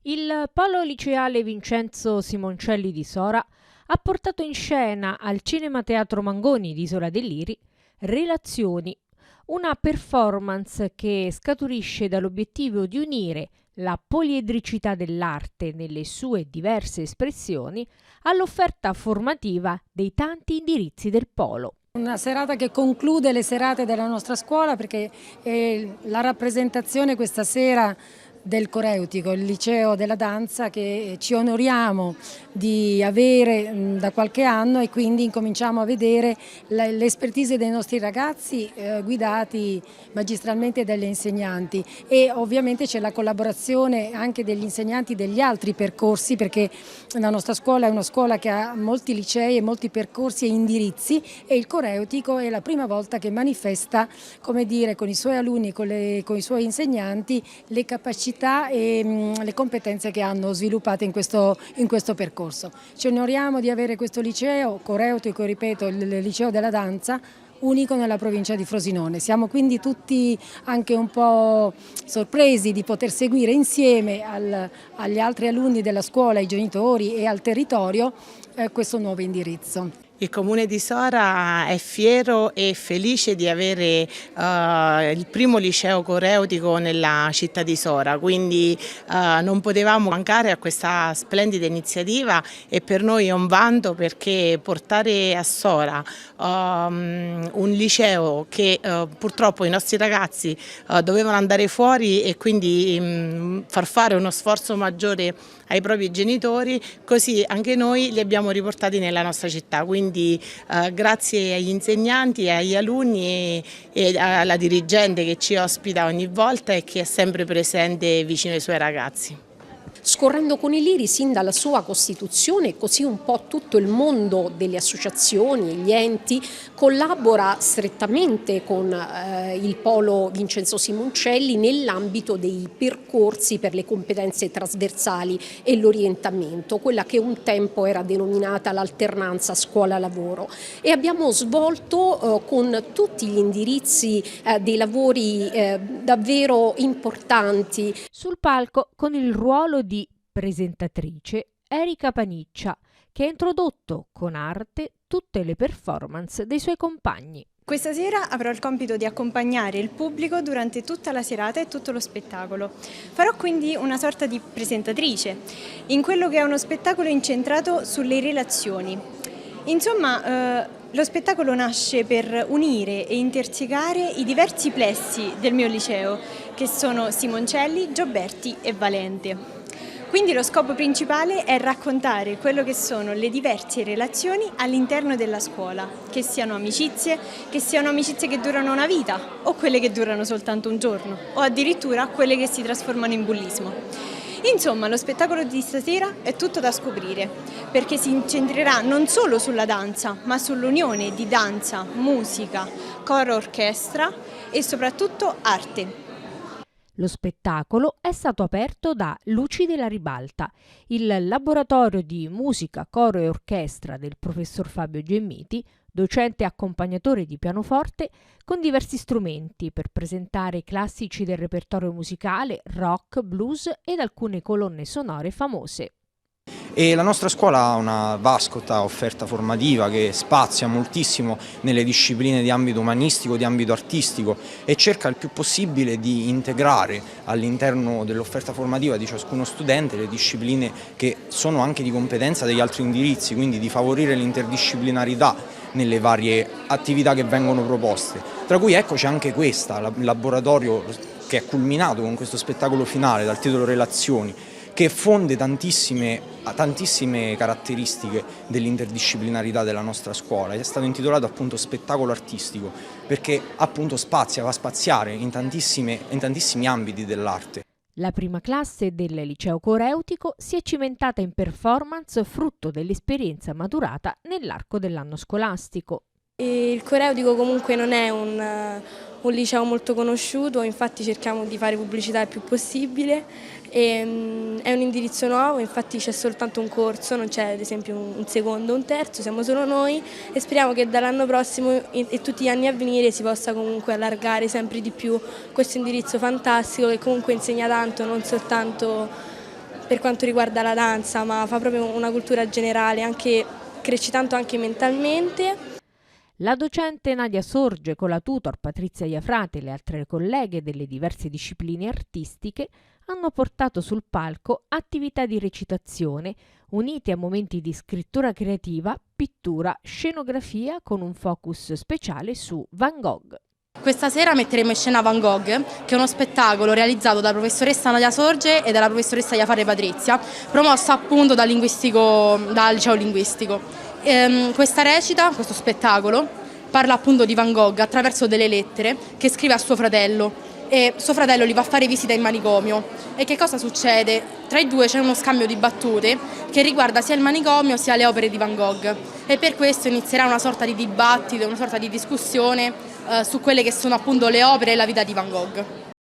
Il Polo Liceale Vincenzo Simoncelli di Sora ha portato in scena al Cinema Teatro Mangoni di Isola del Liri Relazioni, una performance che scaturisce dall'obiettivo di unire la poliedricità dell'arte nelle sue diverse espressioni all'offerta formativa dei tanti indirizzi del Polo. Una serata che conclude le serate della nostra scuola perché è la rappresentazione questa sera del Coreutico, il liceo della danza che ci onoriamo di avere da qualche anno e quindi incominciamo a vedere l'espertise dei nostri ragazzi guidati magistralmente dagli insegnanti e ovviamente c'è la collaborazione anche degli insegnanti degli altri percorsi perché la nostra scuola è una scuola che ha molti licei e molti percorsi e indirizzi e il Coreutico è la prima volta che manifesta, come dire, con i suoi alunni, con i suoi insegnanti le capacità e le competenze che hanno sviluppato in questo percorso. Ci onoriamo di avere questo liceo, Coreutico, ripeto, il liceo della danza, unico nella provincia di Frosinone. Siamo quindi tutti anche un po' sorpresi di poter seguire insieme agli altri alunni della scuola, ai genitori e al territorio questo nuovo indirizzo. Il Comune di Sora è fiero e felice di avere il primo liceo coreutico nella città di Sora, quindi non potevamo mancare a questa splendida iniziativa e per noi è un vanto perché portare a Sora un liceo che purtroppo i nostri ragazzi dovevano andare fuori e quindi far fare uno sforzo maggiore ai propri genitori, così anche noi li abbiamo riportati nella nostra città, quindi grazie agli insegnanti, agli alunni e alla dirigente che ci ospita ogni volta e che è sempre presente vicino ai suoi ragazzi. Scorrendo con i Liri sin dalla sua costituzione, così un po' tutto il mondo delle associazioni e gli enti collabora strettamente con il Polo Vincenzo Simoncelli nell'ambito dei percorsi per le competenze trasversali e l'orientamento, quella che un tempo era denominata l'alternanza scuola-lavoro. E abbiamo svolto con tutti gli indirizzi dei lavori davvero importanti. Sul palco, con il ruolo di presentatrice, Erika Paniccia, che ha introdotto con arte tutte le performance dei suoi compagni. Questa sera avrò il compito di accompagnare il pubblico durante tutta la serata e tutto lo spettacolo. Farò quindi una sorta di presentatrice in quello che è uno spettacolo incentrato sulle relazioni. Insomma, lo spettacolo nasce per unire e intersecare i diversi plessi del mio liceo, che sono Simoncelli, Gioberti e Valente. Quindi lo scopo principale è raccontare quello che sono le diverse relazioni all'interno della scuola, che siano amicizie che durano una vita o quelle che durano soltanto un giorno o addirittura quelle che si trasformano in bullismo. Insomma, lo spettacolo di stasera è tutto da scoprire, perché si incentrerà non solo sulla danza, ma sull'unione di danza, musica, coro, orchestra e soprattutto arte. Lo spettacolo è stato aperto da Luci della Ribalta, il laboratorio di musica, coro e orchestra del professor Fabio Gemmiti, docente accompagnatore di pianoforte, con diversi strumenti per presentare i classici del repertorio musicale, rock, blues ed alcune colonne sonore famose. E la nostra scuola ha una vasta offerta formativa che spazia moltissimo nelle discipline di ambito umanistico, di ambito artistico e cerca il più possibile di integrare all'interno dell'offerta formativa di ciascuno studente le discipline che sono anche di competenza degli altri indirizzi, quindi di favorire l'interdisciplinarità nelle varie attività che vengono proposte. Tra cui ecco c'è anche questa, il laboratorio che è culminato con questo spettacolo finale dal titolo Relazioni, che fonde tantissime caratteristiche dell'interdisciplinarità della nostra scuola. È stato intitolato appunto spettacolo artistico perché appunto va a spaziare in tantissimi ambiti dell'arte. La prima classe del liceo coreutico si è cimentata in performance frutto dell'esperienza maturata nell'arco dell'anno scolastico. Il coreutico comunque non è un liceo molto conosciuto, infatti cerchiamo di fare pubblicità il più possibile. È un indirizzo nuovo, infatti c'è soltanto un corso, non c'è ad esempio un secondo, un terzo, siamo solo noi e speriamo che dall'anno prossimo e tutti gli anni a venire si possa comunque allargare sempre di più questo indirizzo fantastico che comunque insegna tanto, non soltanto per quanto riguarda la danza, ma fa proprio una cultura generale, cresci tanto anche mentalmente. La docente Nadia Sorge con la tutor Patrizia Iafrate e le altre colleghe delle diverse discipline artistiche hanno portato sul palco attività di recitazione unite a momenti di scrittura creativa, pittura, scenografia con un focus speciale su Van Gogh. Questa sera metteremo in scena Van Gogh, che è uno spettacolo realizzato dalla professoressa Nadia Sorge e dalla professoressa Iafrate Patrizia, promosso appunto dal liceo linguistico. Questo spettacolo, parla appunto di Van Gogh attraverso delle lettere che scrive a suo fratello, e suo fratello gli va a fare visita in manicomio. E che cosa succede? Tra i due c'è uno scambio di battute che riguarda sia il manicomio sia le opere di Van Gogh, e per questo inizierà una sorta di dibattito, una sorta di discussione su quelle che sono appunto le opere e la vita di Van Gogh.